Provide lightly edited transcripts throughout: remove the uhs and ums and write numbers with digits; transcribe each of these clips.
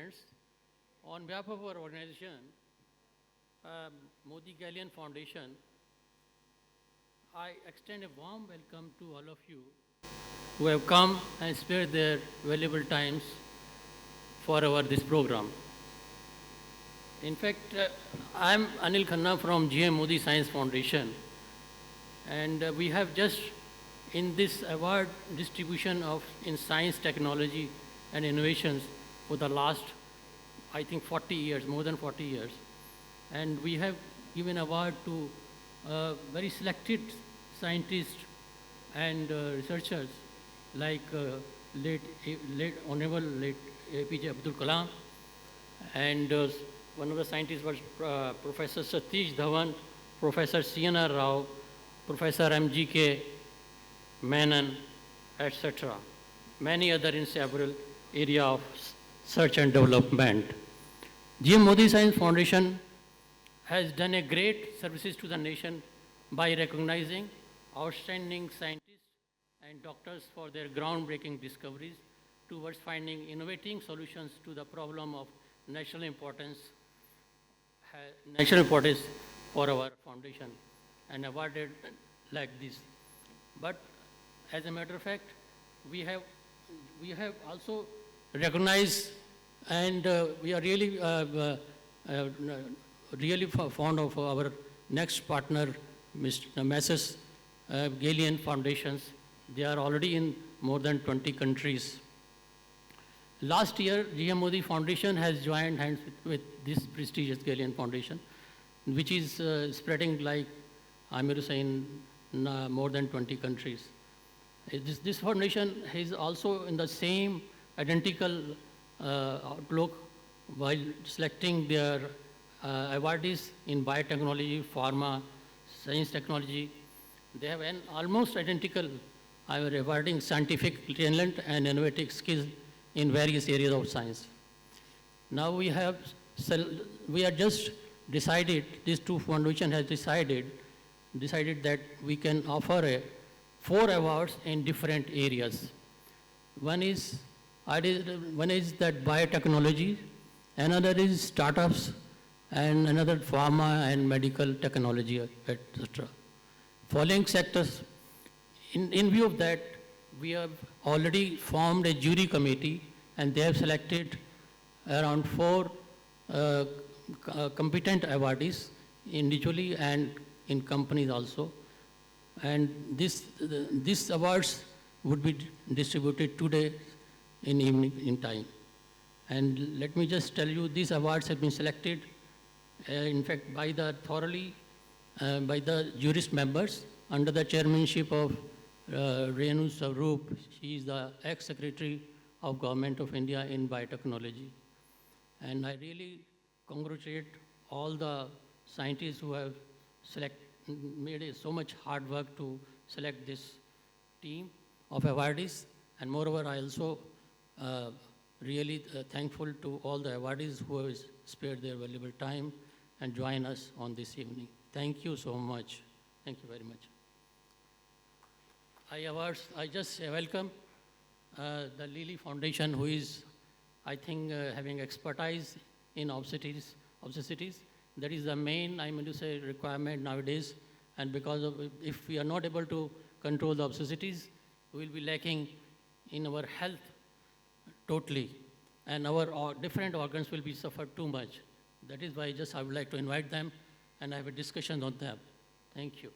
friends. On behalf of our organization, Modi Galien Foundation, I extend a warm welcome to all of you who have come and spared their valuable times for this program. In fact, I'm Anil Khanna from GM Modi Science Foundation, and we have just in this award distribution in science, technology, and innovations for the last, I think, 40 years, more than 40 years. And we have given award to very selected scientists and researchers like Honorable late APJ Abdul Kalam, and one of the scientists was Professor Satish Dhawan, Professor CNR Rao, Professor MGK Menon, etc. Many other in several areas of search and development. GM Modi Science Foundation has done a great services to the nation by recognizing outstanding scientists and doctors for their groundbreaking discoveries towards finding innovative solutions to the problem of national importance for our foundation, and awarded like this. But as a matter of fact, we have also recognized, and we are really really fond of our next partner, Mrs. Galien Foundations. They are already in more than 20 countries. Last year, GM Modi Foundation has joined hands with this prestigious Galien Foundation, which is spreading, like I'm going to say, in more than 20 countries. This foundation is also in the same identical outlook while selecting their awardees in biotechnology, pharma, science technology. They have an almost identical rewarding scientific talent and innovative skills in various areas of science. Now we are just decided, these two foundations has decided that we can offer 4 awards in different areas. One is that biotechnology, another is startups, and another pharma and medical technology, etc. Following sectors, in view of that, we have already formed a jury committee, and they have selected around 4 competent awardees individually and in companies also. And these awards would be distributed today in evening in time. And let me just tell you, these awards have been selected, in fact, by the jurist members under the chairmanship of Renu Swaroop. She is the ex-secretary of Government of India in biotechnology. And I really congratulate all the scientists who have made so much hard work to select this team of awardees. And moreover, I also really thankful to all the awardees who have spared their valuable time and join us on this evening. Thank you so much. Thank you very much. I just welcome the Lilly Foundation, who is, I think, having expertise in obstetrics. That is the main, I'm going to say, requirement nowadays. And because of, if we are not able to control the obstetrics, we will be lacking in our health totally. And our different organs will be suffered too much. That is why I would like to invite them and have a discussion on them. Thank you.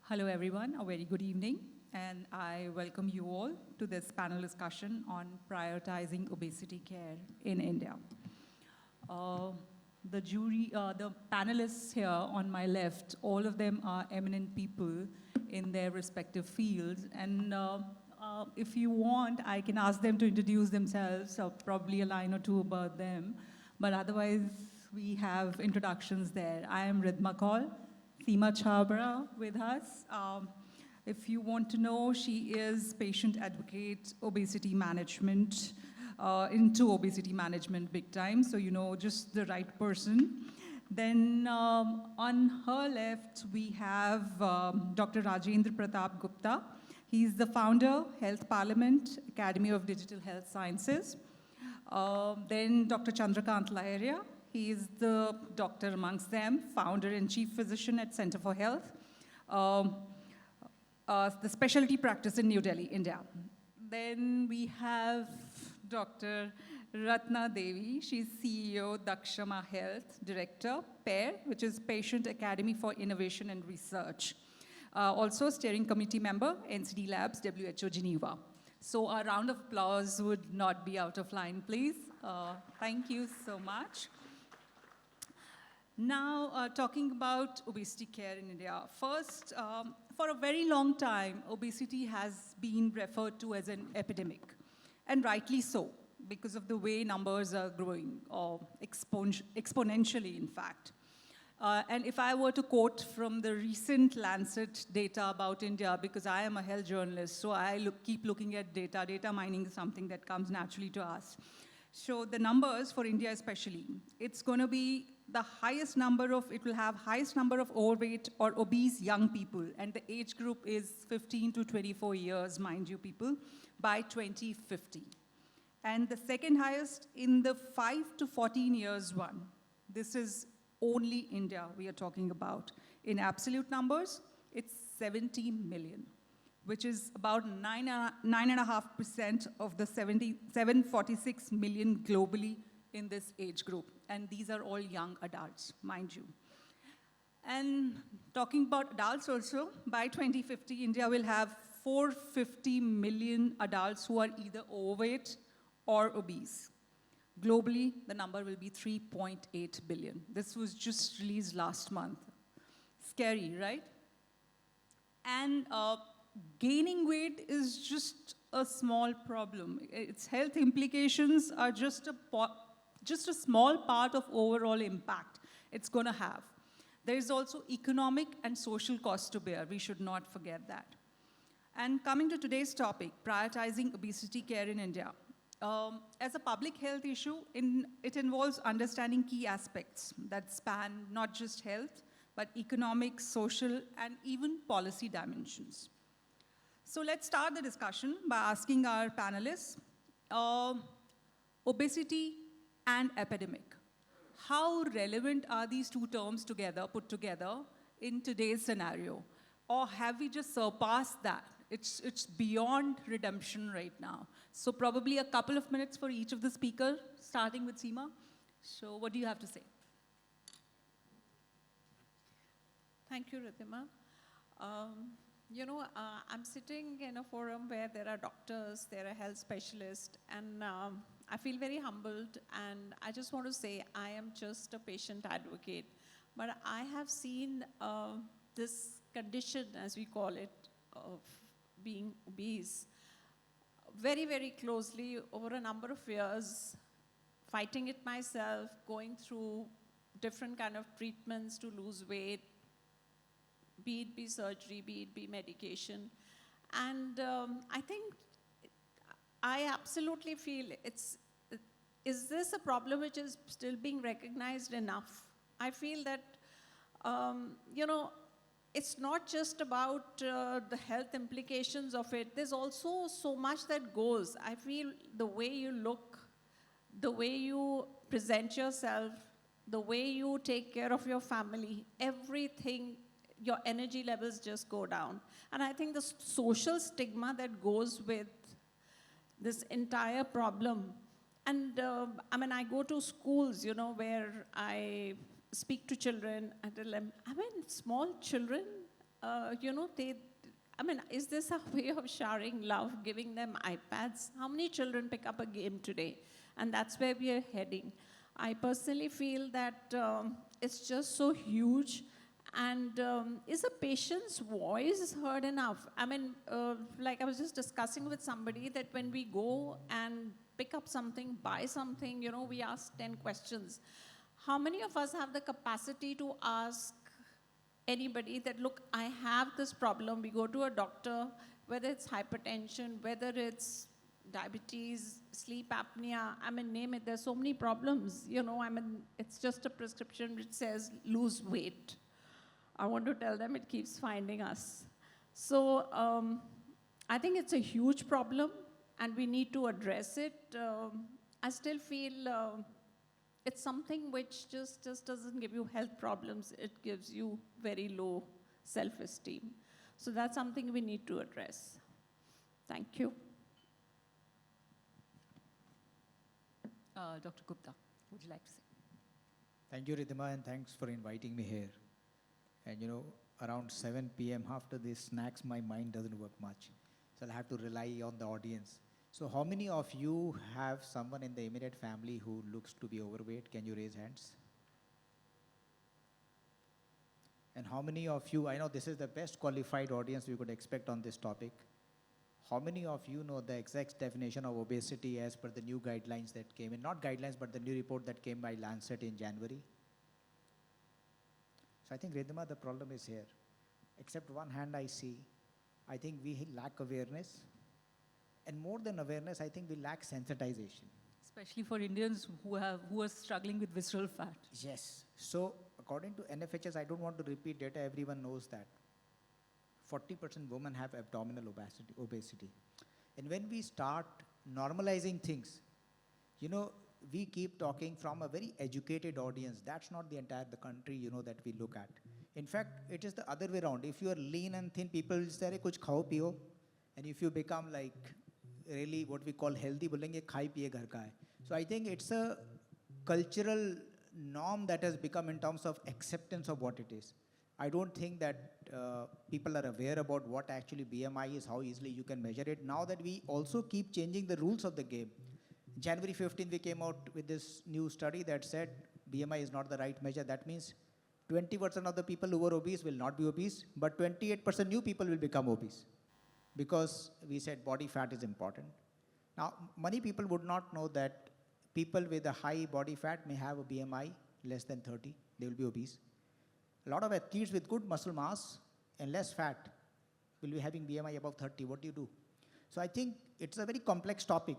Hello, everyone. A very good evening. And I welcome you all to this panel discussion on prioritizing obesity care in India. The panelists here on my left, all of them are eminent people in their respective fields. And if you want, I can ask them to introduce themselves, or probably a line or two about them. But otherwise, we have introductions there. I am Ridma Kaul, Seema Chhabra with us. If you want to know, she is patient advocate, obesity management, into obesity management big time, so you know just the right person. Then on her left, we have Dr. Rajendra Pratap Gupta. He's the founder, Health Parliament, Academy of Digital Health Sciences. Then Dr. Chandrakant Laharia. He is the doctor amongst them, founder and chief physician at Center for Health, the specialty practice in New Delhi, India. Then we have Dr. Ratna Devi. She's CEO, Dakshama Health, Director, PAIR, which is Patient Academy for Innovation and Research. Also steering committee member, NCD Labs, WHO Geneva. So a round of applause would not be out of line, please. Thank you so much. Now, talking about obesity care in India. First, for a very long time, obesity has been referred to as an epidemic, and rightly so, because of the way numbers are growing, or exponentially, in fact. And if I were to quote from the recent Lancet data about India, because I am a health journalist, so I keep looking at data. Data mining is something that comes naturally to us. So the numbers for India especially, it's going to be the highest number of, it will have highest number of overweight or obese young people, and the age group is 15 to 24 years, mind you people, by 2050. And the second highest in the 5 to 14 years one. This is only India we are talking about. In absolute numbers, it's 70 million, which is about 9.5% of the 746 million globally in this age group. And these are all young adults, mind you. And talking about adults also, by 2050, India will have 450 million adults who are either overweight or obese. Globally, the number will be 3.8 billion. This was just released last month. Scary, right? And gaining weight is just a small problem. Its health implications are just a small part of overall impact it's going to have. There is also economic and social cost to bear. We should not forget that. And coming to today's topic, prioritizing obesity care in India. As a public health issue, it involves understanding key aspects that span not just health, but economic, social, and even policy dimensions. So let's start the discussion by asking our panelists, obesity and epidemic. How relevant are these two terms put together in today's scenario? Or have we just surpassed that? It's beyond redemption right now. So probably a couple of minutes for each of the speakers, starting with Seema. So what do you have to say? Thank you, Riddhima. I'm sitting in a forum where there are doctors, there are health specialists, and I feel very humbled, and I just want to say I am just a patient advocate. But I have seen this condition, as we call it, of being obese, very, very closely over a number of years, fighting it myself, going through different kind of treatments to lose weight, be it be surgery, be it be medication. And I think I absolutely feel is this a problem which is still being recognized enough? I feel that, it's not just about the health implications of it. There's also so much that goes. I feel the way you look, the way you present yourself, the way you take care of your family, everything, your energy levels just go down. And I think the social stigma that goes with this entire problem. And I go to schools, where I speak to children, and tell them, small children, is this a way of showering love, giving them iPads? How many children pick up a game today? And that's where we are heading. I personally feel that it's just so huge. And is a patient's voice heard enough? Like I was just discussing with somebody that when we go and pick up something, buy something, we ask 10 questions. How many of us have the capacity to ask anybody that, look, I have this problem. We go to a doctor, whether it's hypertension, whether it's diabetes, sleep apnea, I mean, name it. There's so many problems, you know. I mean, it's just a prescription which says lose weight. I want to tell them it keeps finding us. So I think it's a huge problem, and we need to address it. I still feel it's something which just doesn't give you health problems. It gives you very low self-esteem. So that's something we need to address. Thank you. Dr. Gupta, would you like to say? Thank you, Ridhima, and thanks for inviting me here. And you know, around 7 p.m. after these snacks, my mind doesn't work much. So I'll have to rely on the audience. So how many of you have someone in the immediate family who looks to be overweight? Can you raise hands? And how many of you, I know this is the best qualified audience we could expect on this topic. How many of you know the exact definition of obesity as per the new guidelines that came in? Not guidelines, but the new report that came by Lancet in January. So I think, Ridhima, the problem is here. Except one hand I see, I think we lack awareness. And more than awareness, I think we lack sensitization. Especially for Indians who are struggling with visceral fat. Yes. So according to NFHS, I don't want to repeat data, everyone knows that 40% women have abdominal obesity. And when we start normalizing things, you know, we keep talking from a very educated audience. That's not the entire the country, you know, that we look at. In fact, it is the other way around. If you are lean and thin, people will say, kuch khao piyo. And if you become like really what we call healthy, bolenge khai piye ghar ka hai. So I think it's a cultural norm that has become in terms of acceptance of what it is. I don't think that people are aware about what actually BMI is, how easily you can measure it. Now that we also keep changing the rules of the game. January 15th, we came out with this new study that said BMI is not the right measure. That means 20% of the people who were obese will not be obese, but 28% new people will become obese because we said body fat is important. Now, many people would not know that people with a high body fat may have a BMI less than 30. They will be obese. A lot of athletes with good muscle mass and less fat will be having BMI above 30. What do you do? So I think it's a very complex topic.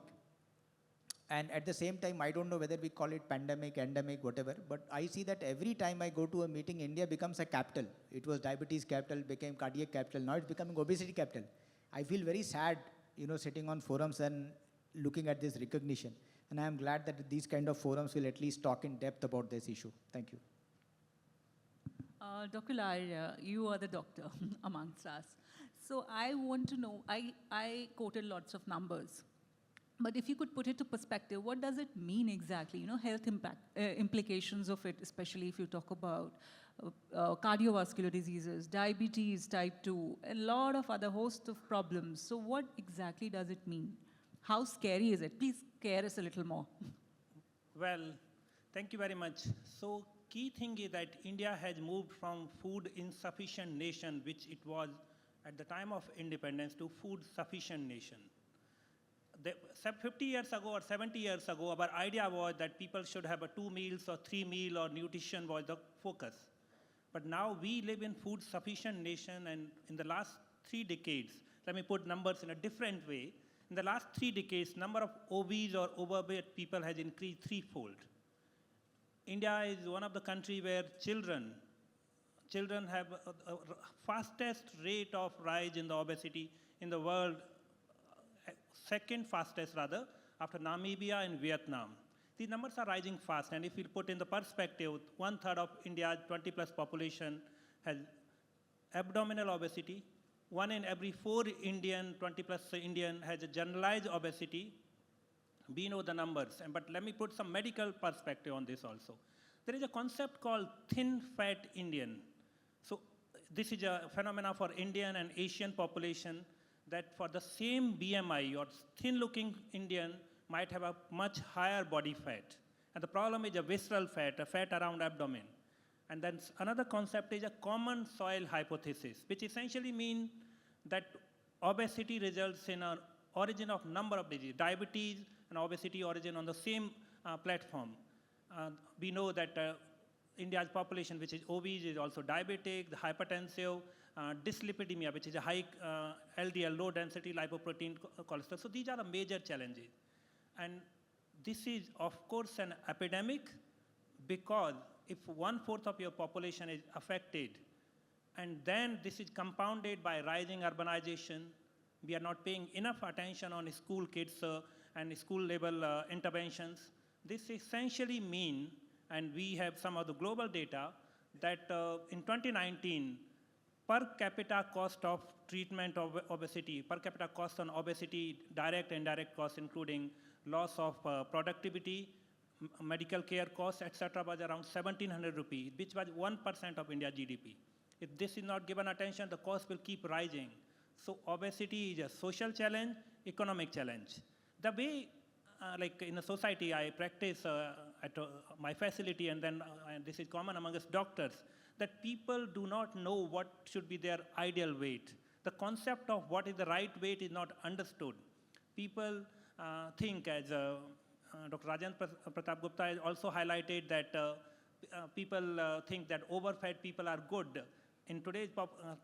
And at the same time, I don't know whether we call it pandemic, endemic, whatever, but I see that every time I go to a meeting, India becomes a capital. It was diabetes capital, became cardiac capital, now it's becoming obesity capital. I feel very sad, you know, sitting on forums and looking at this recognition. And I am glad that these kind of forums will at least talk in depth about this issue. Thank you. Dr. Lar, you are the doctor amongst us. So I want to know, I quoted lots of numbers. But if you could put it to perspective, what does it mean exactly? You know, health implications of it, especially if you talk about cardiovascular diseases, diabetes type 2, a lot of other host of problems. So what exactly does it mean? How scary is it? Please scare us a little more. Well, thank you very much. So key thing is that India has moved from food insufficient nation, which it was at the time of independence, to food sufficient nation. 50 years ago or 70 years ago, our idea was that people should have a 2 meals or 3 meal or nutrition was the focus. But now we live in food sufficient nation, and in the last 3 decades, let me put numbers in a different way. In the last 3 decades, number of obese or overweight people has increased 3-fold. India is one of the countries where children have a fastest rate of rise in the obesity in the world, second fastest rather, after Namibia and Vietnam. These numbers are rising fast, and if you put in the perspective, 1/3 of India's 20+ population has abdominal obesity. 1 in every 4 Indian, 20+ Indian has a generalized obesity. We know the numbers, but let me put some medical perspective on this also. There is a concept called thin fat Indian. So this is a phenomena for Indian and Asian population, that for the same BMI, or thin-looking Indian might have a much higher body fat. And the problem is a visceral fat, a fat around abdomen. And then another concept is a common soil hypothesis, which essentially means that obesity results in an origin of number of diseases. Diabetes and obesity origin on the same platform. We know that India's population, which is obese, is also diabetic, the hypertensive, dyslipidemia, which is a high LDL, low density lipoprotein cholesterol. So these are the major challenges. And this is, of course, an epidemic, because if 1/4 of your population is affected, and then this is compounded by rising urbanization, we are not paying enough attention on school kids and school level interventions. This essentially means, and we have some of the global data, that in 2019, per capita cost of treatment of obesity, per capita cost on obesity, direct and indirect costs, including loss of productivity, medical care costs, etc., was around 1,700 rupees, which was 1% of India's GDP. If this is not given attention, the cost will keep rising. So obesity is a social challenge, economic challenge. The way, like in a society, I practice at my facility, and then and this is common among us doctors, that people do not know what should be their ideal weight. The concept of what is the right weight is not understood. People think, as Dr. Rajendra Pratap Gupta has also highlighted, that people think that overfed people are good. In today's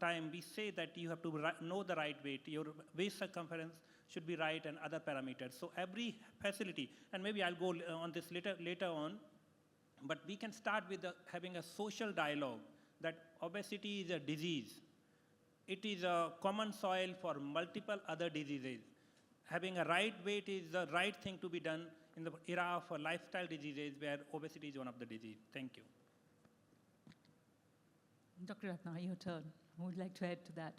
time, we say that you have to know the right weight. Your waist circumference should be right, and other parameters. So every facility, and maybe I'll go on this later on, but we can start with having a social dialogue that obesity is a disease. It is a common soil for multiple other diseases. Having a right weight is the right thing to be done in the era of lifestyle diseases, where obesity is one of the diseases. Thank you. Dr. Ratna, your turn. Who would like to add to that?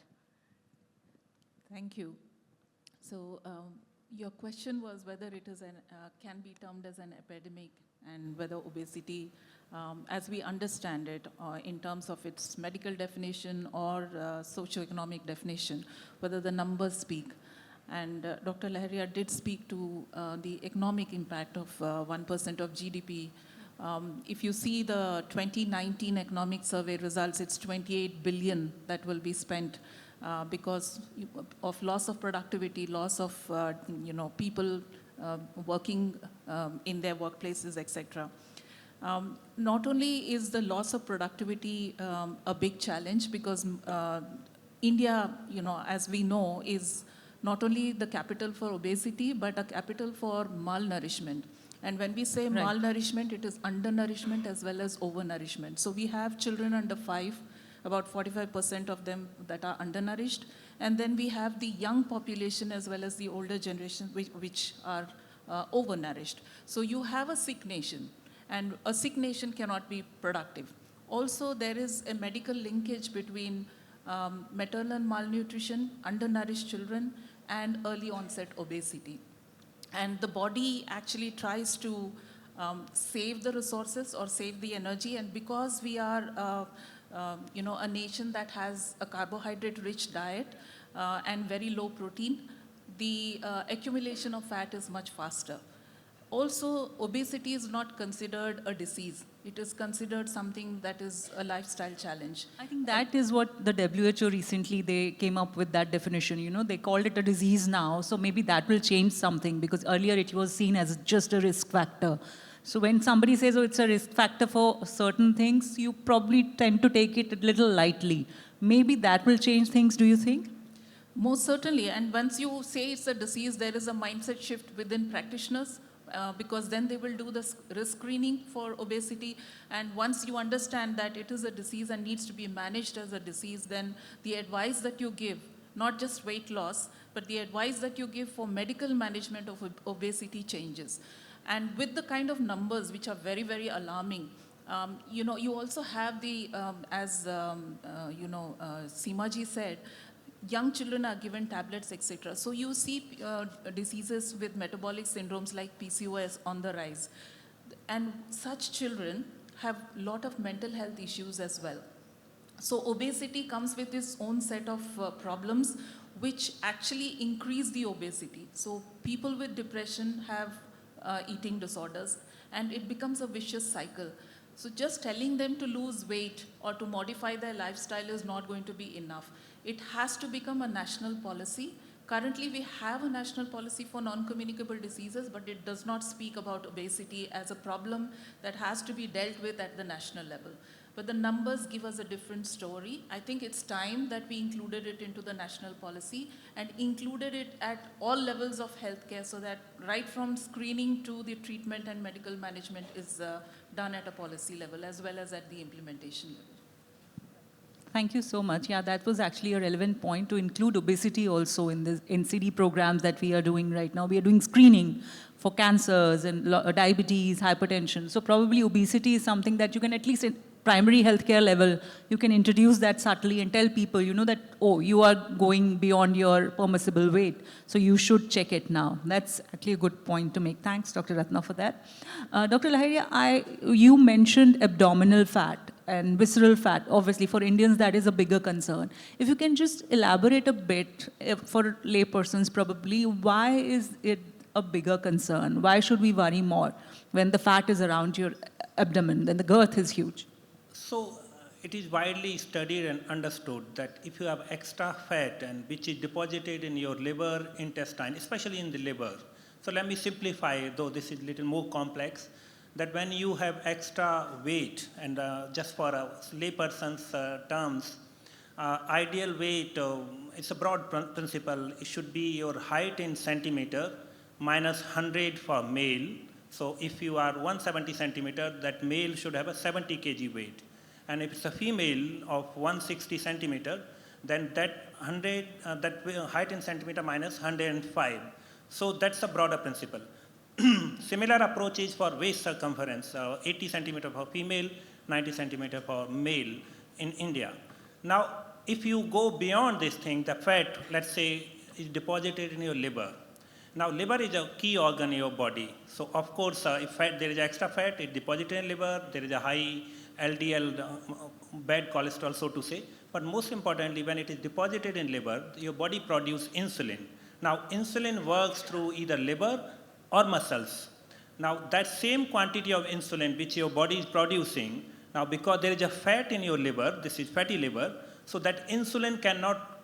Thank you. So your question was whether it is can be termed as an epidemic, and whether obesity, as we understand it, in terms of its medical definition or socioeconomic definition, whether the numbers speak. And Dr. Laharia did speak to the economic impact of 1% of GDP. If you see the 2019 economic survey results, it's 28 billion that will be spent because of loss of productivity, loss of people working in their workplaces, etc. Not only is the loss of productivity a big challenge, because India, as we know, is not only the capital for obesity, but a capital for malnourishment. And when we say malnourishment, it is undernourishment as well as overnourishment. So we have children under 5, about 45% of them that are undernourished. And then we have the young population as well as the older generation, which are overnourished. So you have a sick nation, and a sick nation cannot be productive. Also, there is a medical linkage between maternal malnutrition, undernourished children, and early onset obesity. And the body actually tries to save the resources or save the energy. And because we are, a nation that has a carbohydrate-rich diet and very low protein, the accumulation of fat is much faster. Also, obesity is not considered a disease. It is considered something that is a lifestyle challenge. I think that is what the WHO recently, they came up with that definition. They called it a disease now, so maybe that will change something, because earlier it was seen as just a risk factor. So when somebody says, oh, it's a risk factor for certain things, you probably tend to take it a little lightly. Maybe that will change things, do you think? Most certainly, and once you say it's a disease, there is a mindset shift within practitioners. Because then they will do the risk screening for obesity. And once you understand that it is a disease and needs to be managed as a disease, then the advice that you give, not just weight loss, but the advice that you give for medical management of obesity changes. And with the kind of numbers which are very, very alarming, you also have the, Seemaji said, young children are given tablets, etc. So you see diseases with metabolic syndromes like PCOS on the rise. And such children have a lot of mental health issues as well. So obesity comes with its own set of problems which actually increase the obesity. So people with depression have eating disorders, and it becomes a vicious cycle. So just telling them to lose weight or to modify their lifestyle is not going to be enough. It has to become a national policy Currently, we have a national policy for non-communicable diseases, but it does not speak about obesity as a problem that has to be dealt with at the national level. But the numbers give us a different story. I think it's time that we included it into the national policy and included it at all levels of healthcare so that right from screening to the treatment and medical management is done at a policy level as well as at the implementation level. Thank you so much. Yeah, that was actually a relevant point to include obesity also in the NCD programs that we are doing right now. We are doing screening for cancers and diabetes, hypertension. So probably obesity is something that you can at least in primary healthcare level, you can introduce that subtly and tell people, you know, that, oh, you are going beyond your permissible weight. So you should check it now. That's actually a good point to make. Thanks, Dr. Ratna, for that. Dr. Laharia, you mentioned abdominal fat and visceral fat. Obviously, for Indians, that is a bigger concern. If you can just elaborate a bit, for laypersons probably, why is it a bigger concern? Why should we worry more when the fat is around your abdomen, then the girth is huge? So it is widely studied and understood that if you have extra fat and which is deposited in your liver, intestine, especially in the liver. So let me simplify, though this is a little more complex, that when you have extra weight, and just for a layperson's terms, ideal weight, it's a broad principle, it should be your height in centimeter minus 100 for male. So if you are 170 centimeter, that male should have a 70 kg weight. And if it's a female of 160 centimeter, then that height in centimeter minus 105. So that's a broader principle. Similar approach is for waist circumference, 80 centimeter for female, 90 centimeter for male in India. Now, if you go beyond this thing, the fat, let's say, is deposited in your liver. Now, liver is a key organ in your body. So, of course, if there is extra fat, it's deposited in liver, there is a high LDL, bad cholesterol, so to say. But most importantly, when it is deposited in liver, your body produces insulin. Now, insulin works through either liver or muscles. Now, that same quantity of insulin which your body is producing, now because there is a fat in your liver, this is fatty liver, so that insulin cannot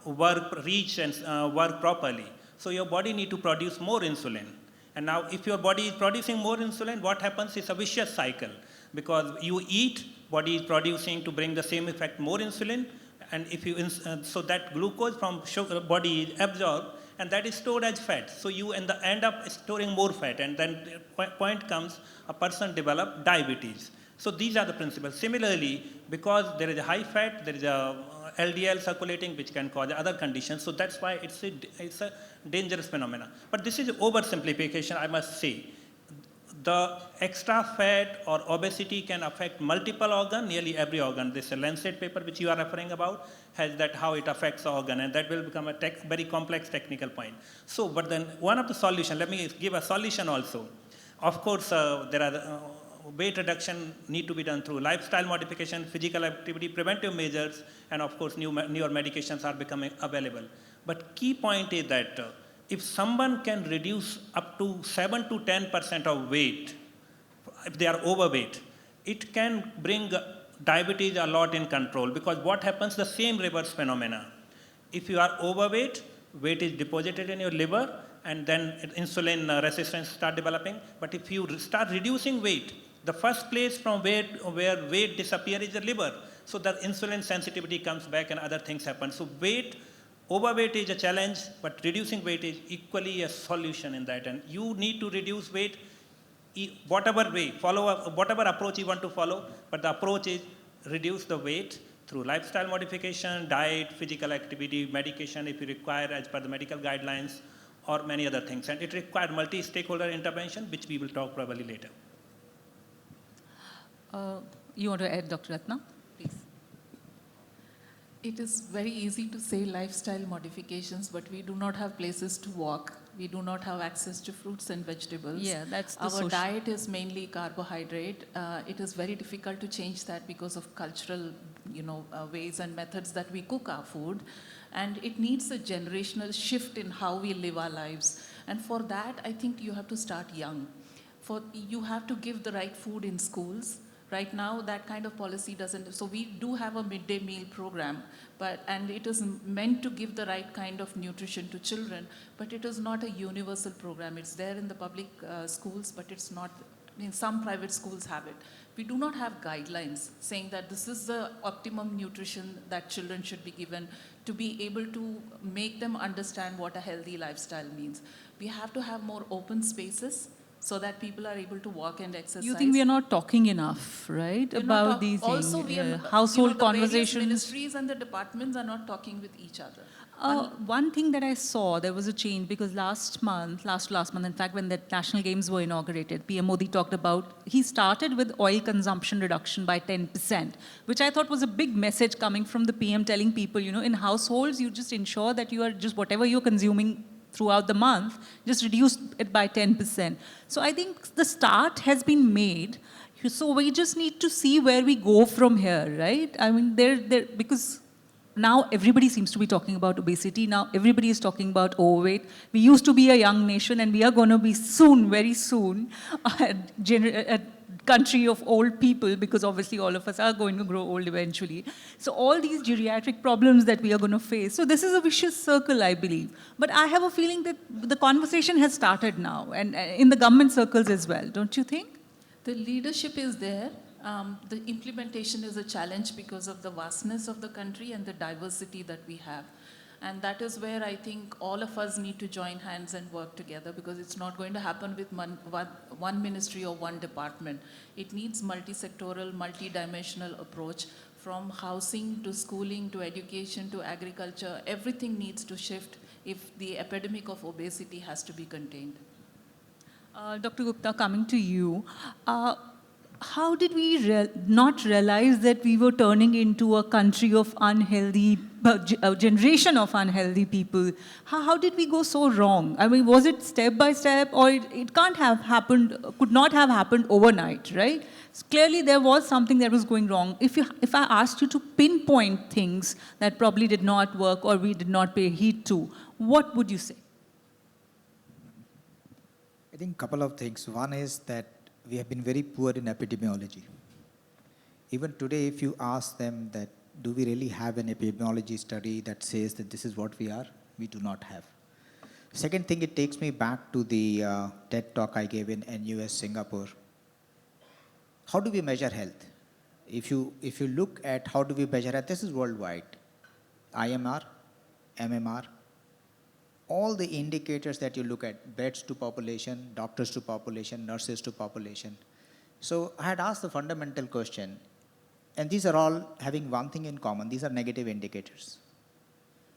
reach and work properly. So your body need to produce more insulin. And now if your body is producing more insulin, what happens is a vicious cycle. Because you eat, body is producing to bring the same effect more insulin, and if you so that glucose from sugar body is absorbed, and that is stored as fat. So you end up storing more fat, and then point comes, a person develop diabetes. So these are the principles. Similarly, because there is a high fat, there is a LDL circulating, which can cause other conditions. So that's why it's a dangerous phenomenon. But this is oversimplification, I must say. The extra fat or obesity can affect multiple organs, nearly every organ. This Lancet paper which you are referring about has that how it affects the organ, and that will become a very complex technical point. So, but then one of the solutions, let me give a solution also. Of course, there are weight reduction need to be done through lifestyle modification, physical activity, preventive measures, and of course newer medications are becoming available. But key point is that if someone can reduce up to 7 to 10% of weight, if they are overweight, it can bring diabetes a lot in control, because what happens, the same reverse phenomena. If you are overweight, weight is deposited in your liver, and then insulin resistance start developing. But if you start reducing weight, the first place from where weight disappears is the liver. So the insulin sensitivity comes back and other things happen. So overweight is a challenge, but reducing weight is equally a solution in that. And you need to reduce weight whatever way, whatever approach you want to follow, but the approach is reduce the weight through lifestyle modification, diet, physical activity, medication if you require as per the medical guidelines, or many other things. And it requires multi-stakeholder intervention, which we will talk probably later. You want to add, Dr. Ratna? Please. It is very easy to say lifestyle modifications, but we do not have places to walk. We do not have access to fruits and vegetables. Yeah, that's the Our diet is mainly carbohydrate. It is very difficult to change that because of cultural, ways and methods that we cook our food. And it needs a generational shift in how we live our lives. And for that, I think you have to start young. You have to give the right food in schools. Right now, that kind of policy doesn't, so we do have a midday meal program, and it is meant to give the right kind of nutrition to children, but it is not a universal program. It's there in the public schools, but it's not, I mean, some private schools have it. We do not have guidelines saying that this is the optimum nutrition that children should be given to be able to make them understand what a healthy lifestyle means. We have to have more open spaces so that people are able to walk and exercise. You think we are not talking enough, right, We're not about talk- these also things? we are, Household the various conversations. ministries and the departments are not talking with each other. One thing that I saw, there was a change because last month, in fact, when the national games were inaugurated, PM Modi talked about, he started with oil consumption reduction by 10%, which I thought was a big message coming from the PM telling people, in households, you just ensure that you are just whatever you're consuming throughout the month, just reduce it by 10%. So I think the start has been made. So we just need to see where we go from here, right? I mean, because now everybody seems to be talking about obesity. Now everybody is talking about overweight. We used to be a young nation, and we are going to be soon, very soon, a country of old people, because obviously all of us are going to grow old eventually. So all these geriatric problems that we are going to face. So this is a vicious circle, I believe. But I have a feeling that the conversation has started now, and in the government circles as well, don't you think? The leadership is there. The implementation is a challenge because of the vastness of the country and the diversity that we have. And that is where I think all of us need to join hands and work together, because it's not going to happen with one ministry or one department. It needs multi-sectoral, multi-dimensional approach, from housing to schooling to education to agriculture. Everything needs to shift if the epidemic of obesity has to be contained. Dr. Gupta, coming to you, how did we not realize that we were turning into a country of unhealthy, a generation of unhealthy people? How did we go so wrong? I mean, was it step by step, or it can't have happened, could not have happened overnight, right? So clearly there was something that was going wrong. If I asked you to pinpoint things that probably did not work or we did not pay heed to, what would you say? I think a couple of things. One is that we have been very poor in epidemiology. Even today, if you ask them that, do we really have an epidemiology study that says that this is what we are? We do not have. Second thing, it takes me back to the TED talk I gave in NUS Singapore. How do we measure health? If you look at how do we measure health, this is worldwide. IMR, MMR, all the indicators that you look at, beds to population, doctors to population, nurses to population. So I had asked the fundamental question, and these are all having one thing in common. These are negative indicators.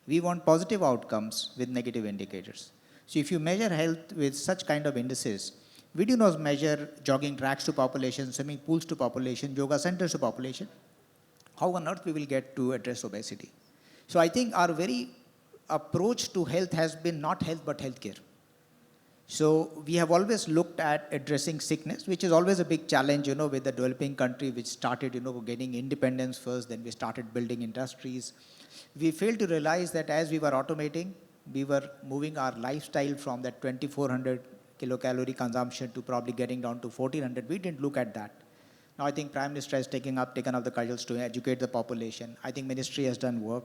We want positive outcomes with negative indicators. So if you measure health with such kind of indices, we do not measure jogging tracks to population, swimming pools to population, yoga centers to population. How on earth we will get to address obesity? So I think our very approach to health has been not health but healthcare. So we have always looked at addressing sickness, which is always a big challenge, with the developing country, which started, getting independence first, then we started building industries. We failed to realize that as we were automating, we were moving our lifestyle from that 2,400 kilocalorie consumption to probably getting down to 1,400. We didn't look at that. Now I think Prime Minister has taken up the cudgels to educate the population. I think Ministry has done work.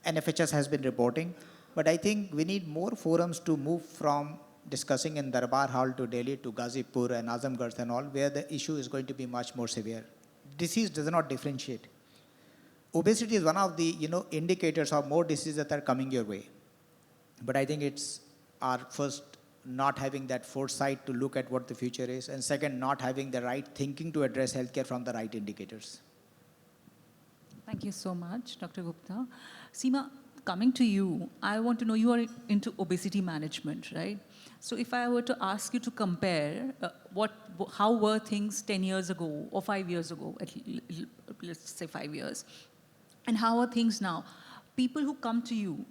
NFHS has been reporting. But I think we need more forums to move from discussing in Darbar Hall to Delhi to Ghazipur and Azamgarh and all, where the issue is going to be much more severe. Disease does not differentiate. Obesity is one of the indicators of more diseases that are coming your way. But I think it's our first not having that foresight to look at what the future is, and second, not having the right thinking to address healthcare from the right indicators. Thank you so much, Dr. Gupta. Seema, coming to you, I want to know, you are into obesity management, right? So if I were to ask you to compare how were things 10 years ago or 5 years ago, let's say 5 years, and how are things now? People who come to you,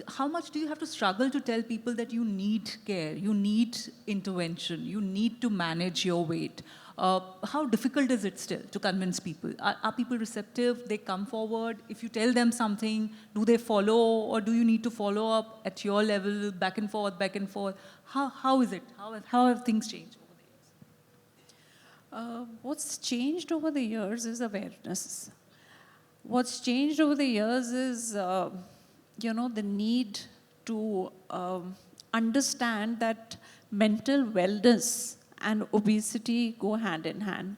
how much do you have to struggle to tell people that you need care, you need intervention, you need to manage your weight? How difficult is it still to convince people? Are people receptive? They come forward? If you tell them something, do they follow, or do you need to follow up at your level, back and forth, back and forth? How is it? How have things changed over the years? What's changed over the years is awareness. What's changed over the years is, the need to understand that mental wellness and obesity go hand in hand.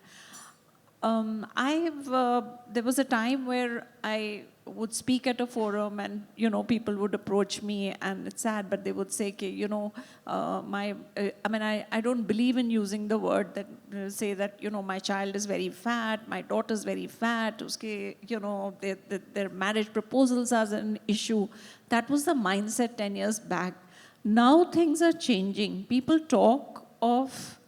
There was a time where I would speak at a forum and, people would approach me and it's sad, but they would say, okay, I don't believe in using the word that say that, my child is very fat, my daughter's very fat, uske, their marriage proposals are an issue. That was the mindset 10 years back. Now things are changing. People talk of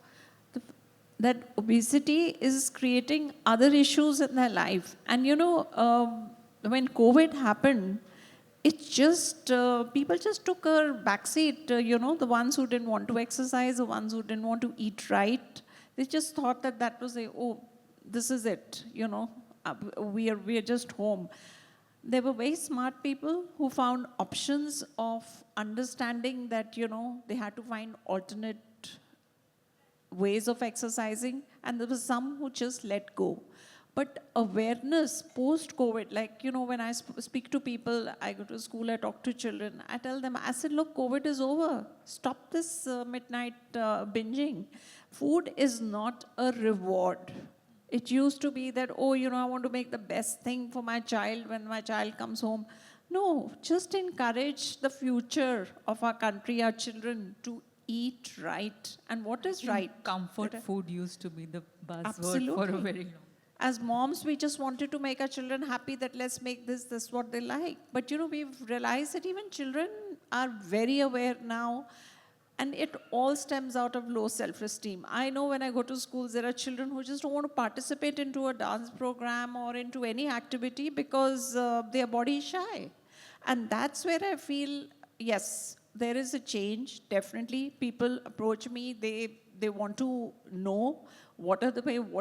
that obesity is creating other issues in their life. And when COVID happened, it just, people just took a backseat, the ones who didn't want to exercise, the ones who didn't want to eat right. They just thought that was this is it, we are just home. There were very smart people who found options of understanding that, they had to find alternate ways of exercising, and there was some who just let go. But awareness post-COVID, like, when I speak to people, I go to school, I talk to children, I tell them, I said, look, COVID is over. Stop this midnight binging. Food is not a reward. It used to be that, I want to make the best thing for my child when my child comes home. No, just encourage the future of our country, our children, to eat right. And what is right? Comfort food used to be the buzzword Absolutely. for a very long time. As moms, we just wanted to make our children happy that let's make this what they like. But we've realized that even children are very aware now, and it all stems out of low self-esteem. I know when I go to schools, there are children who just don't want to participate into a dance program or into any activity because their body is shy. And that's where I feel, yes, there is a change, definitely. People approach me, they want to know what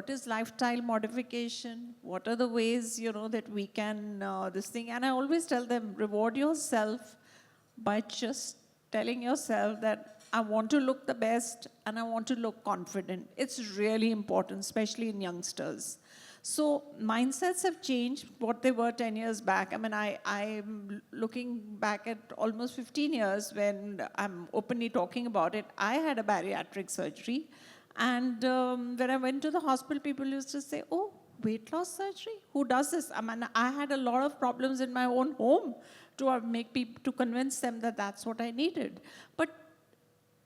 is lifestyle modification, what are the ways, that we can, this thing. And I always tell them, reward yourself by just telling yourself that I want to look the best and I want to look confident. It's really important, especially in youngsters. So mindsets have changed what they were 10 years back. I'm looking back at almost 15 years when I'm openly talking about it. I had a bariatric surgery. And when I went to the hospital, people used to say, oh, weight loss surgery? Who does this? I had a lot of problems in my own home to convince them that that's what I needed. But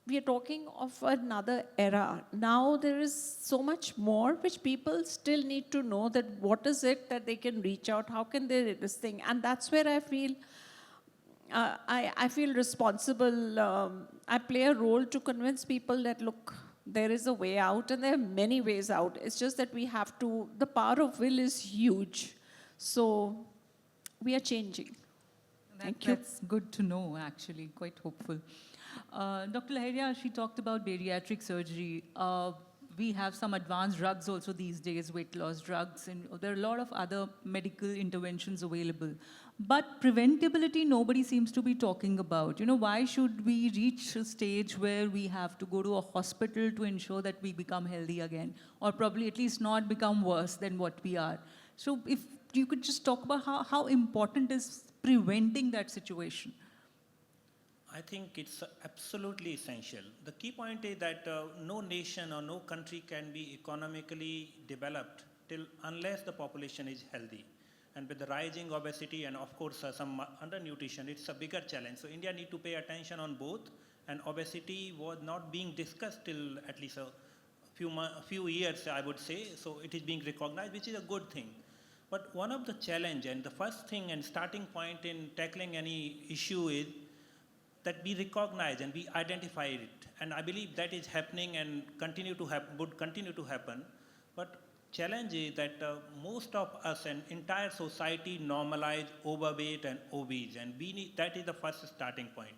we are talking of another era. Now there is so much more which people still need to know, that what is it that they can reach out, how can they do this thing. And that's where I feel, I feel responsible. I play a role to convince people that, look, there is a way out and there are many ways out. It's just that we have to, the power of will is huge. So we are changing. Thank you. That's good to know, actually, quite hopeful. Dr. Laheria, she talked about bariatric surgery. We have some advanced drugs also these days, weight loss drugs, and there are a lot of other medical interventions available. But preventability, nobody seems to be talking about. Why should we reach a stage where we have to go to a hospital to ensure that we become healthy again, or probably at least not become worse than what we are? So if you could just talk about how important is preventing that situation. I think it's absolutely essential. The key point is that no nation or no country can be economically developed unless the population is healthy. And with the rising obesity and of course some undernutrition, it's a bigger challenge. So India need to pay attention on both, and obesity was not being discussed till at least a few years, I would say. So it is being recognized, which is a good thing. But one of the challenge and the first thing and starting point in tackling any issue is that we recognize and we identify it. And I believe that is happening and would continue to happen. But challenge is that most of us and entire society normalize overweight and obese, and that is the first starting point.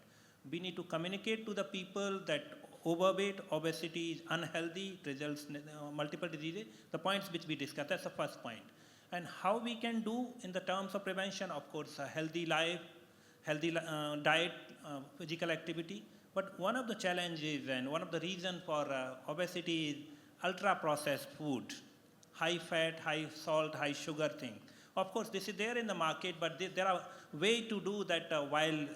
We need to communicate to the people that overweight, obesity is unhealthy, results in multiple diseases, the points which we discussed, that's the first point. And how we can do in the terms of prevention, of course, a healthy life, healthy diet, physical activity. But one of the challenges and one of the reasons for obesity is ultra-processed food, high fat, high salt, high sugar thing. Of course, this is there in the market, but there are ways to do that while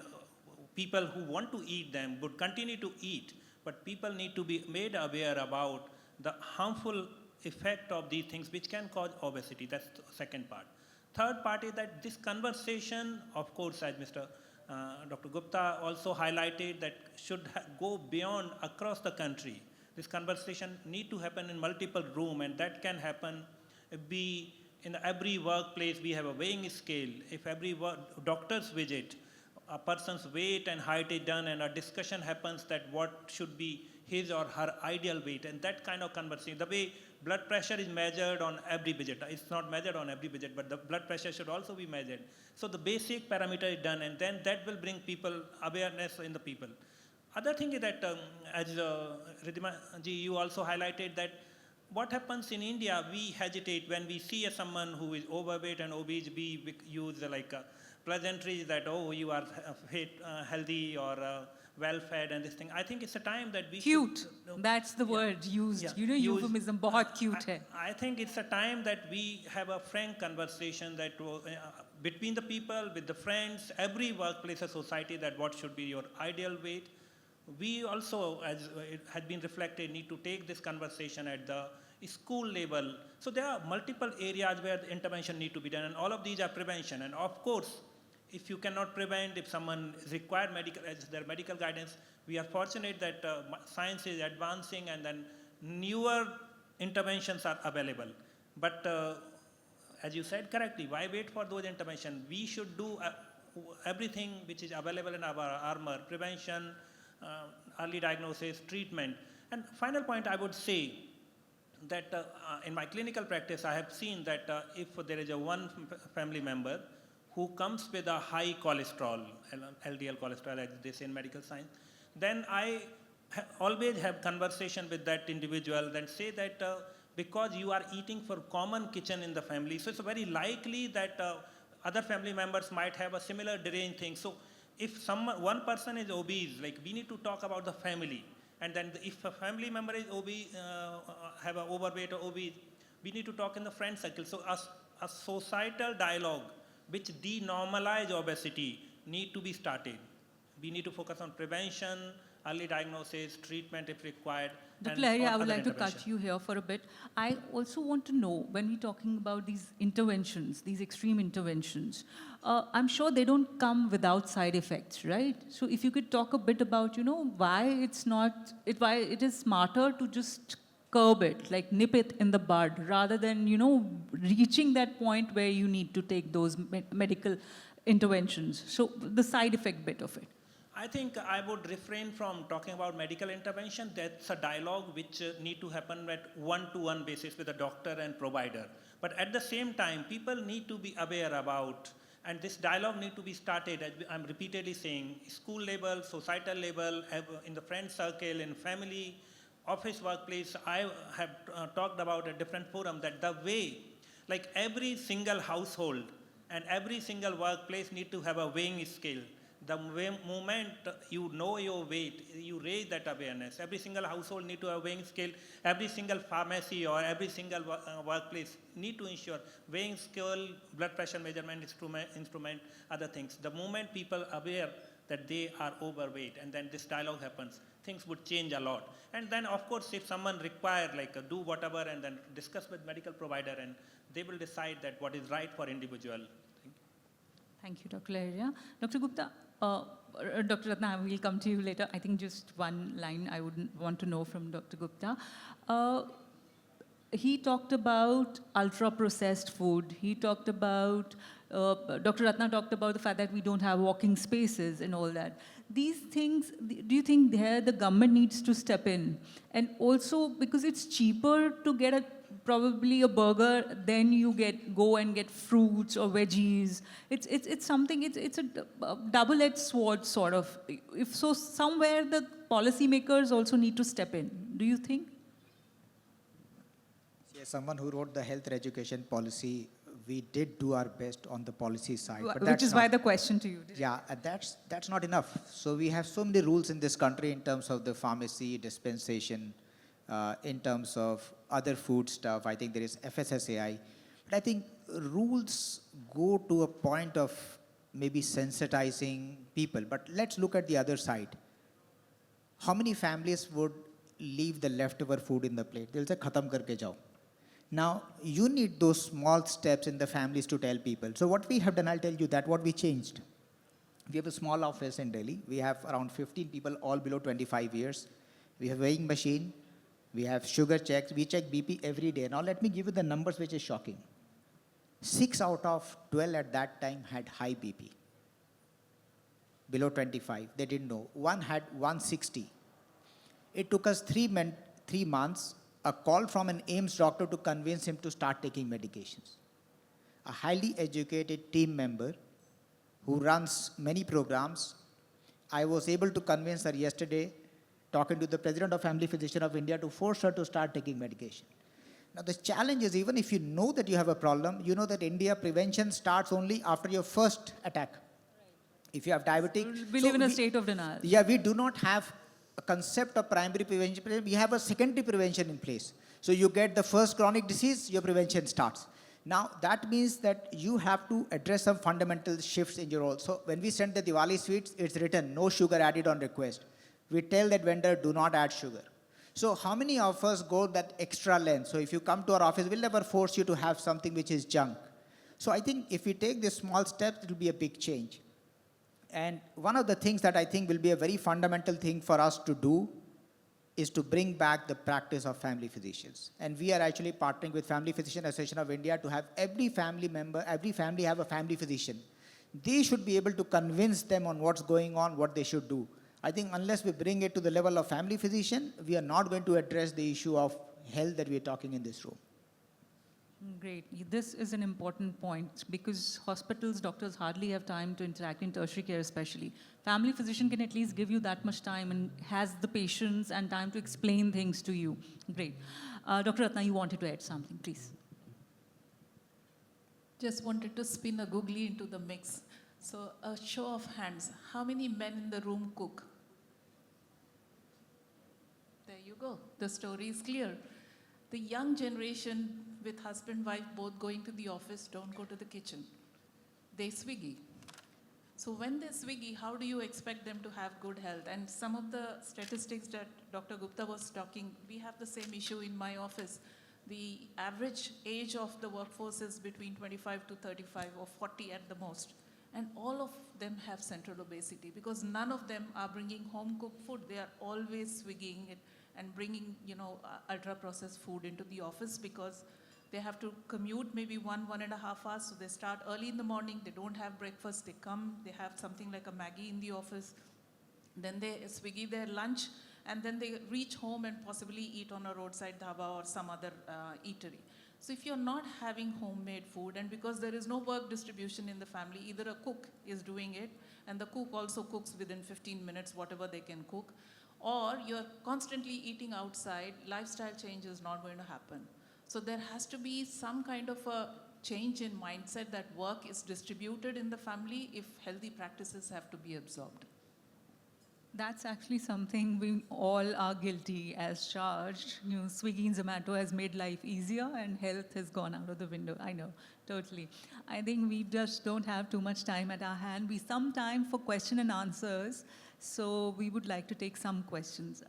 people who want to eat them would continue to eat, but people need to be made aware about the harmful effect of these things which can cause obesity. That's the second part. Third part is that this conversation, of course, as Dr. Gupta also highlighted, that should go beyond across the country. This conversation need to happen in multiple rooms, and that can happen be in every workplace. We have a weighing scale. If every doctor's visit, a person's weight and height is done, and a discussion happens that what should be his or her ideal weight, and that kind of conversation. The way blood pressure is measured on every visit. It's not measured on every visit, but the blood pressure should also be measured. So the basic parameter is done, and then that will bring people awareness in the people. Other thing is that, as Ridhima ji, you also highlighted that what happens in India, we hesitate when we see someone who is overweight and obese, we use like pleasantries that, oh, you are fit, healthy, or well-fed, and this thing. I think it's a time that we Cute. should, That's the word used. Yeah. You know, Use- euphemism, बहुत cute hai. I think it's a time that we have a frank conversation that between the people, with the friends, every workplace or society, that what should be your ideal weight. We also, as it had been reflected, need to take this conversation at the school level. So there are multiple areas where the intervention need to be done, and all of these are prevention. And of course, if you cannot prevent, if someone is required medical, as their medical guidance, we are fortunate that science is advancing, and then newer interventions are available. But as you said correctly, why wait for those interventions? We should do everything which is available in our armor: prevention, early diagnosis, treatment. And final point, I would say that in my clinical practice, I have seen that if there is a one family member who comes with a high cholesterol, LDL cholesterol, as they say in medical science, then I always have conversation with that individual, then say that because you are eating for common kitchen in the family, so it's very likely that other family members might have a similar deranged thing. So if one person is obese, like we need to talk about the family. And then if a family member is obese, have an overweight or obese, we need to talk in the friend circle. So a societal dialogue which denormalize obesity need to be started. We need to focus on prevention, early diagnosis, treatment if required. Dr. and Lahiri, I other would like to intervention. cut you here for a bit. I also want to know, when we're talking about these interventions, these extreme interventions, I'm sure they don't come without side effects, right? So if you could talk a bit about, you know, why it is smarter to just curb it, like nip it in the bud, rather than, you know, reaching that point where you need to take those medical interventions. So the side effect bit of it. I think I would refrain from talking about medical intervention. That's a dialogue which need to happen at one-to-one basis with the doctor and provider. But at the same time, people need to be aware about, and this dialogue need to be started, as I'm repeatedly saying, school level, societal level, in the friend circle, in family, office, workplace. I have talked about a different forum that the way, like every single household and every single workplace need to have a weighing scale. The moment you know your weight, you raise that awareness. Every single household need to have a weighing scale. Every single pharmacy or every single workplace need to ensure weighing scale, blood pressure measurement instrument, other things. The moment people are aware that they are overweight, and then this dialogue happens, things would change a lot. And then, of course, if someone require, like do whatever, and then discuss with medical provider, and they will decide that what is right for individual. Thank you, Dr. Lahiri. Dr. Gupta, Dr. Ratna, we'll come to you later. I think just one line I would want to know from Dr. Gupta. He talked about ultra-processed food. He talked about, Dr. Ratna talked about the fact that we don't have walking spaces and all that. These things, do you think there the government needs to step in? And also, because it's cheaper to get probably a burger, then you go and get fruits or veggies. It's something, it's a double-edged sword sort of. If so, somewhere the policymakers also need to step in. Do you think? As someone who wrote the health education policy, we did do our best on the policy side. But Which is why the question to you. Yeah, that's not enough. So we have so many rules in this country in terms of the pharmacy, dispensation, in terms of other food stuff. I think there is FSSAI. But I think rules go to a point of maybe sensitizing people. But let's look at the other side. How many families would leave the leftover food in the plate? They'll say, khatam karke jao. Now, you need those small steps in the families to tell people. So what we have done, I'll tell you that what we changed. We have a small office in Delhi. We have around 15 people, all below 25 years. We have weighing machine. We have sugar checks. We check BP every day. Now let me give you the numbers which is shocking. 6 out of 12 at that time had high BP. Below 25, they didn't know. One had 160. It took us 3 months, a call from an AIMS doctor to convince him to start taking medications. A highly educated team member who runs many programs. I was able to convince her yesterday, talking to the President of Family Physician of India, to force her to start taking medication. Now the challenge is, even if you know that you have a problem, you know that India prevention starts only after your first attack. If you have diabetes. We live in a state of denial. Yeah, we do not have a concept of primary prevention. We have a secondary prevention in place. So you get the first chronic disease, your prevention starts. Now that means that you have to address some fundamental shifts in your role. So when we send the Diwali sweets, it's written no sugar added on request. We tell that vendor, do not add sugar. So how many of us go that extra length? So if you come to our office, we'll never force you to have something which is junk. So I think if we take these small steps, it will be a big change. And one of the things that I think will be a very fundamental thing for us to do is to bring back the practice of family physicians. And we are actually partnering with Family Physician Association of India to have every family member, every family have a family physician. They should be able to convince them on what's going on, what they should do. I think unless we bring it to the level of family physician, we are not going to address the issue of health that we are talking in this room. Great. This is an important point because hospitals, doctors hardly have time to interact in tertiary care especially. Family physician can at least give you that much time and has the patience and time to explain things to you. Great. Dr. Ratna, you wanted to add something, please. Just wanted to spin a googly into the mix. So a show of hands. How many men in the room cook? There you go. The story is clear. The young generation with husband, wife both going to the office don't go to the kitchen. They Swiggy. So when they Swiggy, how do you expect them to have good health? And some of the statistics that Dr. Gupta was talking, we have the same issue in my office. The average age of the workforce is between 25 to 35 or 40 at the most. And all of them have central obesity because none of them are bringing home cooked food. They are always Swiggying it and bringing, ultra-processed food into the office because they have to commute maybe 1.5 hours. So they start early in the morning. They don't have breakfast. They come. They have something like a Maggie in the office. Then they Swiggy their lunch. And then they reach home and possibly eat on a roadside dhaba or some other eatery. So if you're not having homemade food, and because there is no work distribution in the family, either a cook is doing it, and the cook also cooks within 15 minutes, whatever they can cook, or you're constantly eating outside, lifestyle change is not going to happen. So there has to be some kind of a change in mindset that work is distributed in the family if healthy practices have to be absorbed. That's actually something we all are guilty as charged. Swiggy and Zomato has made life easier and health has gone out of the window. I know, totally. I think we just don't have too much time at our hand. We some time for question and answers. So we would like to take some questions.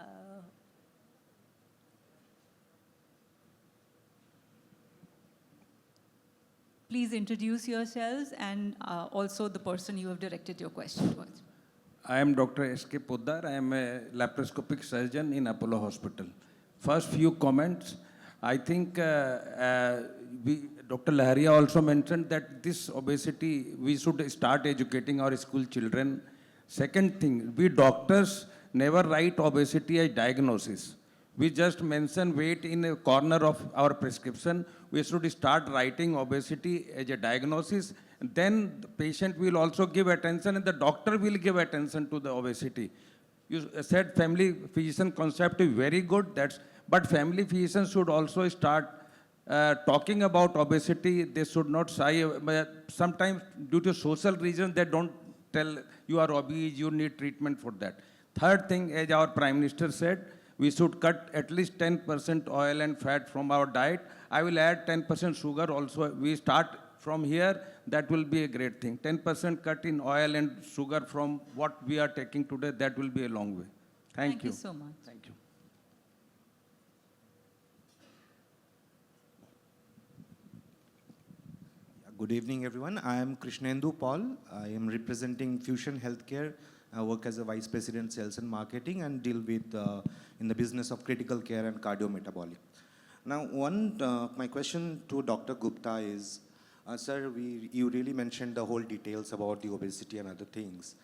Please introduce yourselves and also the person you have directed your question towards. I am Dr. S.K. Poddar. I am a laparoscopic surgeon in Apollo Hospital. First few comments. I think Dr. Laharia also mentioned that this obesity, we should start educating our school children. Second thing, we doctors never write obesity as diagnosis. We just mention weight in a corner of our prescription. We should start writing obesity as a diagnosis. Then the patient will also give attention and the doctor will give attention to the obesity. You said family physician concept is very good, but family physicians should also start talking about obesity. They should not shy. Sometimes due to social reasons, they don't tell you are obese, you need treatment for that. Third thing, as our Prime Minister said, we should cut at least 10% oil and fat from our diet. I will add 10% sugar also. We start from here, that will be a great thing. 10% cut in oil and sugar from what we are taking today, that will be a long way. Thank you. Thank you so much. Thank you. Good evening, everyone. I am Krishnendu Paul. I am representing Fusion Healthcare. I work as a Vice President Sales and Marketing and deal with in the business of critical care and cardiometabolic. Now, my question to Dr. Gupta is, sir, you really mentioned the whole details about the obesity and other things.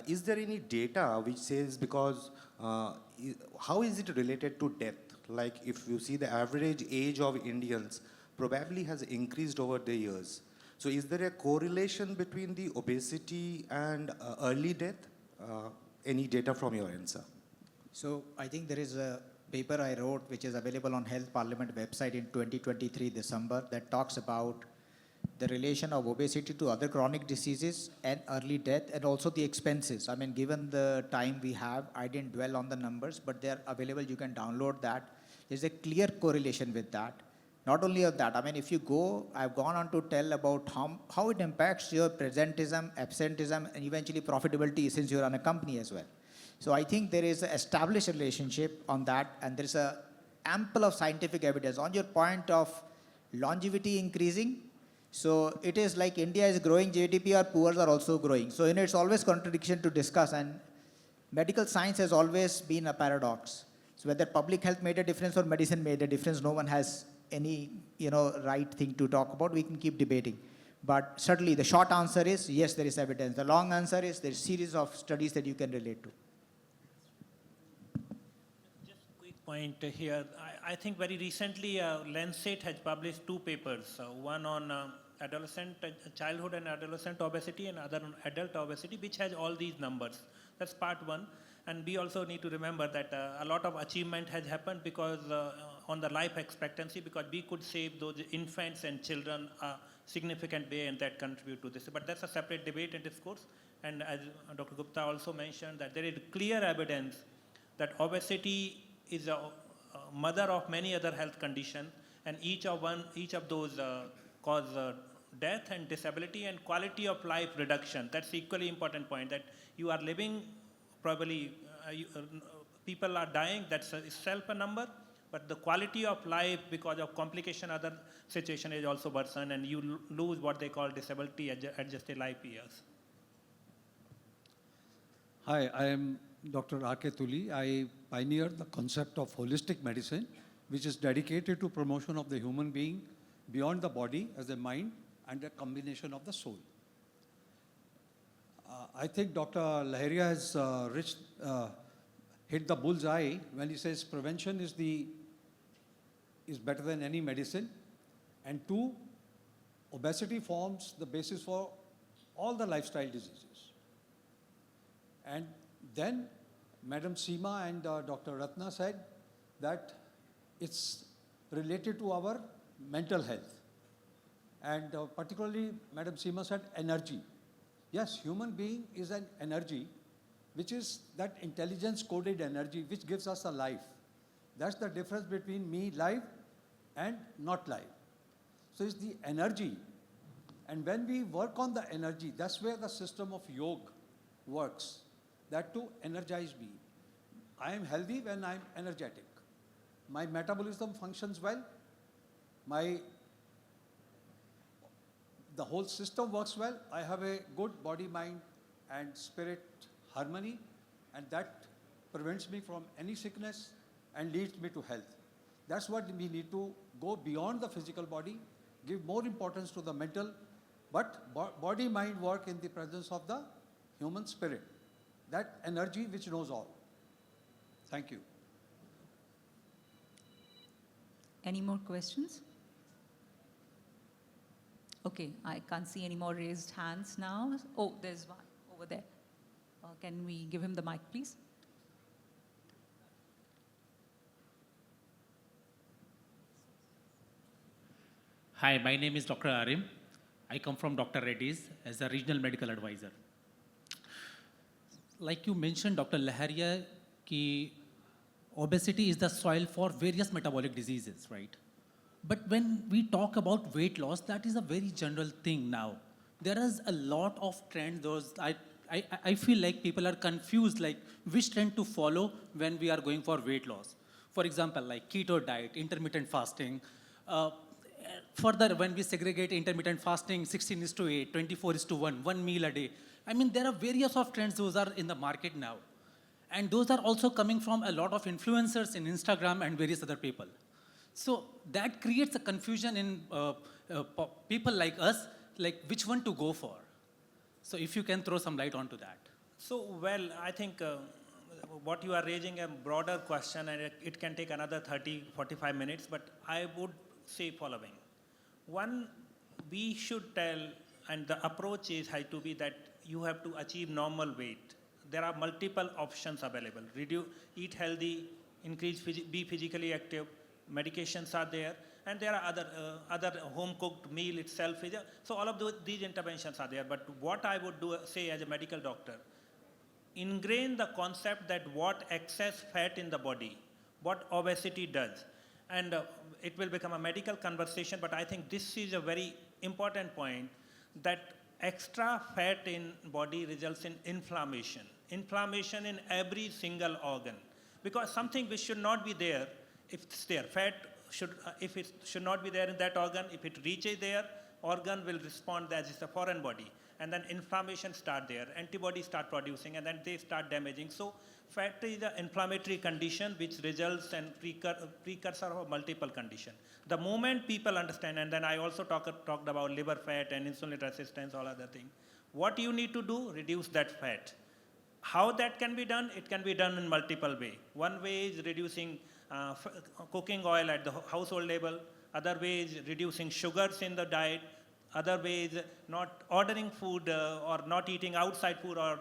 Is there any data which says, because how is it related to death? Like if you see the average age of Indians probably has increased over the years. So is there a correlation between the obesity and early death? Any data from your end, sir? So I think there is a paper I wrote which is available on Health Parliament website in 2023 December that talks about the relation of obesity to other chronic diseases and early death and also the expenses. I mean, given the time we have, I didn't dwell on the numbers, but they're available. You can download that. There's a clear correlation with that. Not only of that, I mean, if you go, I've gone on to tell about how it impacts your presentism, absenteeism, and eventually profitability since you run a company as well. So I think there is an established relationship on that, and there's a ample of scientific evidence. On your point of longevity increasing, so it is like India is growing GDP, our poor are also growing. So it's always contradiction to discuss, and medical science has always been a paradox. So whether public health made a difference or medicine made a difference, no one has any right thing to talk about. We can keep debating. But certainly the short answer is yes, there is evidence. The long answer is there is a series of studies that you can relate to. Just a quick point here. I think very recently Lancet has published 2 papers, one on childhood and adolescent obesity and other on adult obesity, which has all these numbers. That's part 1. And we also need to remember that a lot of achievement has happened because on the life expectancy, because we could save those infants and children a significant way, and that contribute to this. But that's a separate debate and discourse. And as Dr. Gupta also mentioned, that there is clear evidence that obesity is a mother of many other health conditions, and each of those cause death and disability and quality of life reduction. That's the equally important point, that you are living probably, people are dying, that's itself a number, but the quality of life because of complication, other situation is also worsened, and you lose what they call disability adjusted life years. Hi, I am Dr. R.K. Tuli. I pioneered the concept of holistic medicine, which is dedicated to promotion of the human being beyond the body as a mind and a combination of the soul. I think Dr. Laharia has hit the bullseye when he says prevention is better than any medicine. And 2, obesity forms the basis for all the lifestyle diseases. And then Madam Seema and Dr. Ratna said that it's related to our mental health. And particularly Madam Seema said energy. Yes, human being is an energy, which is that intelligence coded energy which gives us a life. That's the difference between me live and not live. So it's the energy. And when we work on the energy, that's where the system of yoga works. That to energize me. I am healthy when I'm energetic. My metabolism functions well. The whole system works well. I have a good body, mind, and spirit harmony, and that prevents me from any sickness and leads me to health. That's what we need to go beyond the physical body, give more importance to the mental, but body, mind work in the presence of the human spirit. That energy which knows all. Thank you. Any more questions? Okay, I can't see any more raised hands now. Oh, there's one over there. Can we give him the mic, please? Hi, my name is Dr. Arim. I come from Dr. Reddy's as a regional medical advisor. Like you mentioned, Dr. Laharia, ki obesity is the soil for various metabolic diseases, right? But when we talk about weight loss, that is a very general thing now. There is a lot of trends. I feel like people are confused, like which trend to follow when we are going for weight loss. For example, like keto diet, intermittent fasting. Uh, Further, when we segregate intermittent fasting, 16 is to 8, 24 is to 1 meal a day. I mean, there are various of trends, those are in the market now. And those are also coming from a lot of influencers in Instagram and various other people. So that creates a confusion in people like us, like which one to go for. So if you can throw some light onto that. So, well, I think what you are raising a broader question, and it can take another 30, 45 minutes, but I would say following. One, we should tell, and the approach is has to be that you have to achieve normal weight. There are multiple options available. Eat healthy, be physically active, medications are there, and there are other home-cooked meal itself. So all of these interventions are there. But what I would say as a medical doctor, ingrain the concept that what excess fat in the body, what obesity does. And it will become a medical conversation, but I think this is a very important point, that extra fat in body results in inflammation. Inflammation in every single organ. Because something which should not be there, if it's there, if it should not be there in that organ, if it reaches there, organ will respond as it's a foreign body. And then inflammation start there, antibodies start producing, and then they start damaging. So fat is an inflammatory condition which results in precursor of multiple conditions. The moment people understand, and then I also talked about liver fat and insulin resistance, all other things. What you need to do, reduce that fat. How that can be done? It can be done in multiple ways. One way is reducing cooking oil at the household level. Other way is reducing sugars in the diet. Other way is not ordering food or not eating outside food or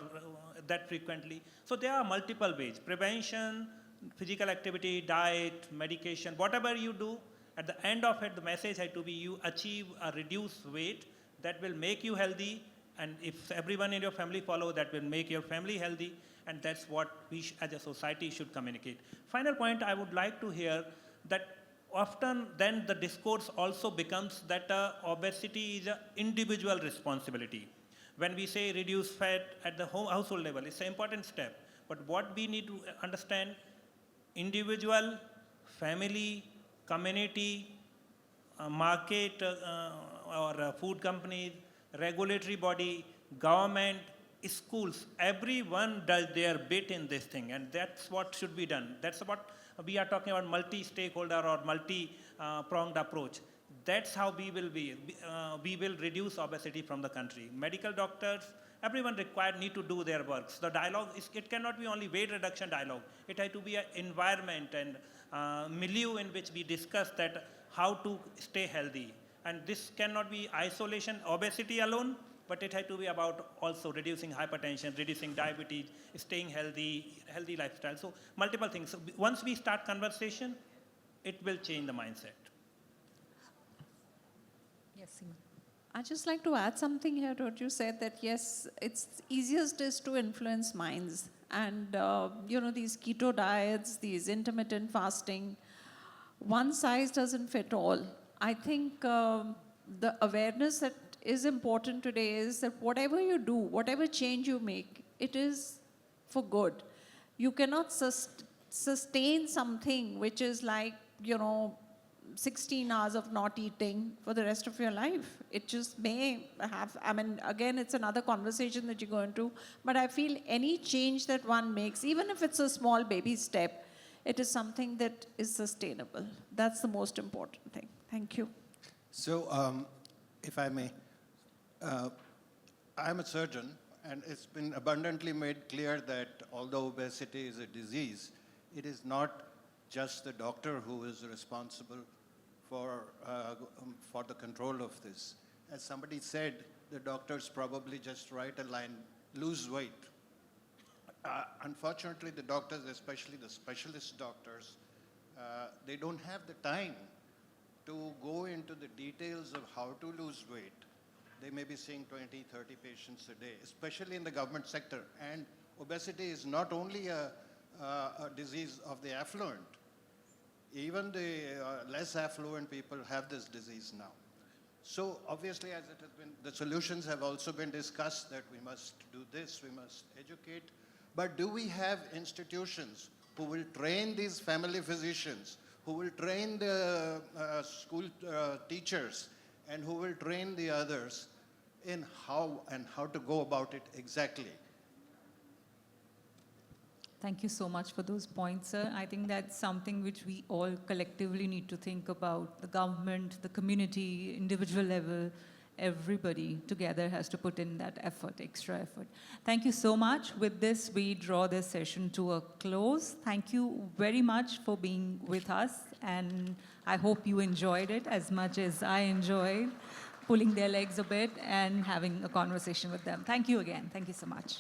that frequently. So there are multiple ways. Prevention, physical activity, diet, medication, whatever you do, at the end of it, the message had to be you achieve a reduced weight that will make you healthy. And if everyone in your family follow, that will make your family healthy. And that's what we as a society should communicate. Final point I would like to hear that often then the discourse also becomes that obesity is an individual responsibility. When we say reduce fat at the household level, it's an important step. But what we need to understand, individual, family, community, market or food companies, regulatory body, government, schools, everyone does their bit in this thing, and that's what should be done. That's what we are talking about, multi-stakeholder or multi-pronged approach. That's how we will reduce obesity from the country. Medical doctors, everyone required need to do their work. So the dialogue, it cannot be only weight reduction dialogue. It has to be an environment and milieu in which we discuss that how to stay healthy. And this cannot be isolation, obesity alone, but it had to be about also reducing hypertension, reducing diabetes, staying healthy lifestyle. So multiple things. So once we start conversation, it will change the mindset. Yes, Seema. I'd just like to add something here to what you said, that yes, it's easiest is to influence minds. And, these keto diets, these intermittent fasting, one size doesn't fit all. I think the awareness that is important today is that whatever you do, whatever change you make, it is for good. You cannot sustain something which is like, 16 hours of not eating for the rest of your life. It just may have, again, it's another conversation that you go into, but I feel any change that one makes, even if it's a small baby step, it is something that is sustainable. That's the most important thing. Thank you. So, if I may, I'm a surgeon, and it's been abundantly made clear that although obesity is a disease, it is not just the doctor who is responsible for the control of this. As somebody said, the doctors probably just write a line, lose weight. Unfortunately, the doctors, especially the specialist doctors, they don't have the time to go into the details of how to lose weight. They may be seeing 20, 30 patients a day, especially in the government sector. And obesity is not only a a disease of the affluent. Even the less affluent people have this disease now. So obviously, as it has been, the solutions have also been discussed that we must do this, we must educate. But do we have institutions who will train these family physicians, who will train the school teachers, and who will train the others in how to go about it exactly? Thank you so much for those points, sir. I think that's something which we all collectively need to think about. The government, the community, individual level, everybody together has to put in that effort, extra effort. Thank you so much. With this, we draw this session to a close. Thank you very much for being with us, and I hope you enjoyed it as much as I enjoyed pulling their legs a bit and having a conversation with them. Thank you again. Thank you so much.